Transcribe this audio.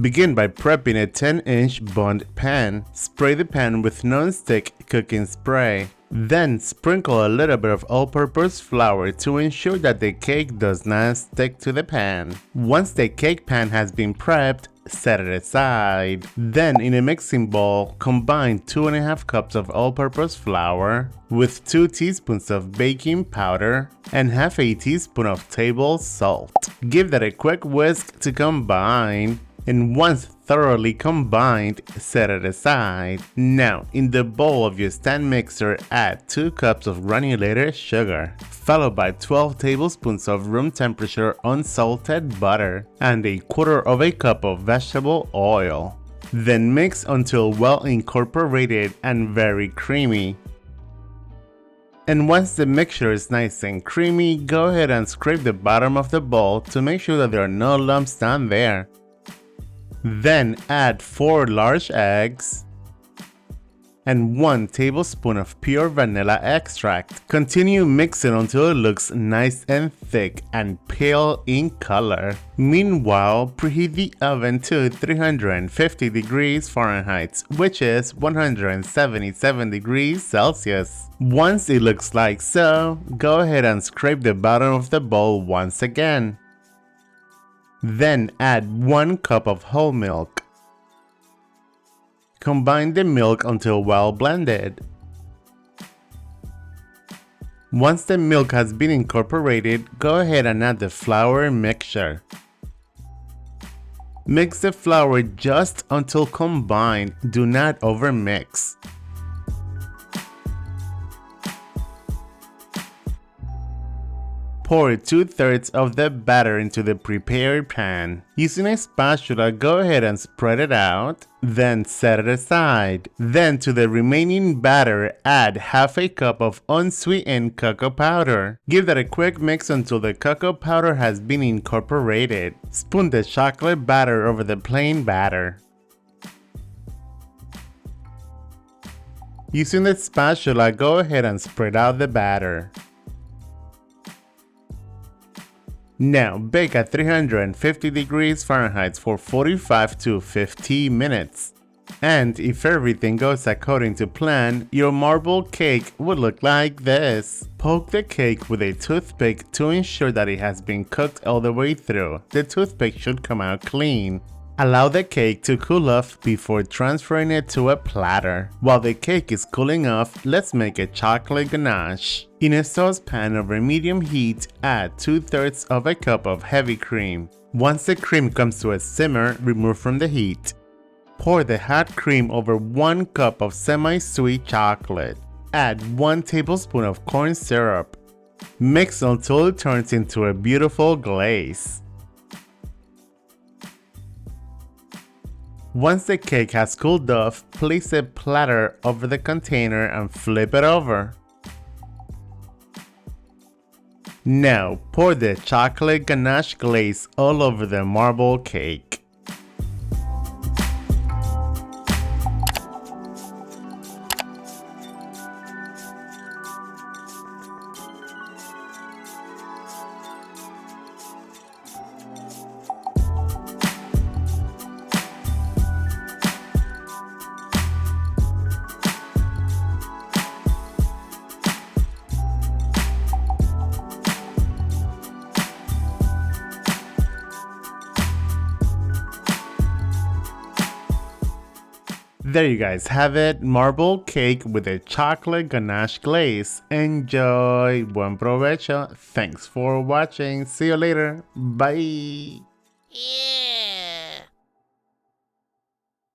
Begin by prepping a 10-inch bond pan. Spray the pan with non-stick cooking spray. Then sprinkle a little bit of all-purpose flour to ensure that the cake does not stick to the pan. Once the cake pan has been prepped, set it aside. Then in a mixing bowl, combine 2.5 cups of all-purpose flour with 2 teaspoons of baking powder and half a teaspoon of table salt. Give that a quick whisk to combine. And once thoroughly combined, set it aside. Now, in the bowl of your stand mixer, add 2 cups of granulated sugar, followed by 12 tablespoons of room temperature unsalted butter and 1/4 cup of vegetable oil. Then mix until well incorporated and very creamy. And once the mixture is nice and creamy, go ahead and scrape the bottom of the bowl to make sure that there are no lumps down there. Then add 4 large eggs and 1 tablespoon of pure vanilla extract. Continue mixing until it looks nice and thick and pale in color. Meanwhile, preheat the oven to 350 degrees Fahrenheit, which is 177 degrees Celsius. Once it looks like so, go ahead and scrape the bottom of the bowl once again. Then add 1 cup of whole milk. Combine the milk until well blended. Once the milk has been incorporated, go ahead and add the flour mixture. Mix the flour just until combined, do not overmix. Pour 2/3 of the batter into the prepared pan. Using a spatula, go ahead and spread it out, then set it aside. Then to the remaining batter, add half a cup of unsweetened cocoa powder. Give that a quick mix until the cocoa powder has been incorporated. Spoon the chocolate batter over the plain batter. Using the spatula, go ahead and spread out the batter. Now bake at 350 degrees Fahrenheit for 45 to 50 minutes. And if everything goes according to plan, your marble cake would look like this. Poke the cake with a toothpick to ensure that it has been cooked all the way through. The toothpick should come out clean. Allow the cake to cool off before transferring it to a platter. While the cake is cooling off, let's make a chocolate ganache. In a saucepan over medium heat, add 2/3 of a cup of heavy cream. Once the cream comes to a simmer, remove from the heat. Pour the hot cream over 1 cup of semi-sweet chocolate. Add 1 tablespoon of corn syrup. Mix until it turns into a beautiful glaze. Once the cake has cooled off, place a platter over the container and flip it over. Now, pour the chocolate ganache glaze all over the marble cake. There you guys have it, marble cake with a chocolate ganache glaze. Enjoy, buen provecho, thanks for watching, see you later, bye! Yeah.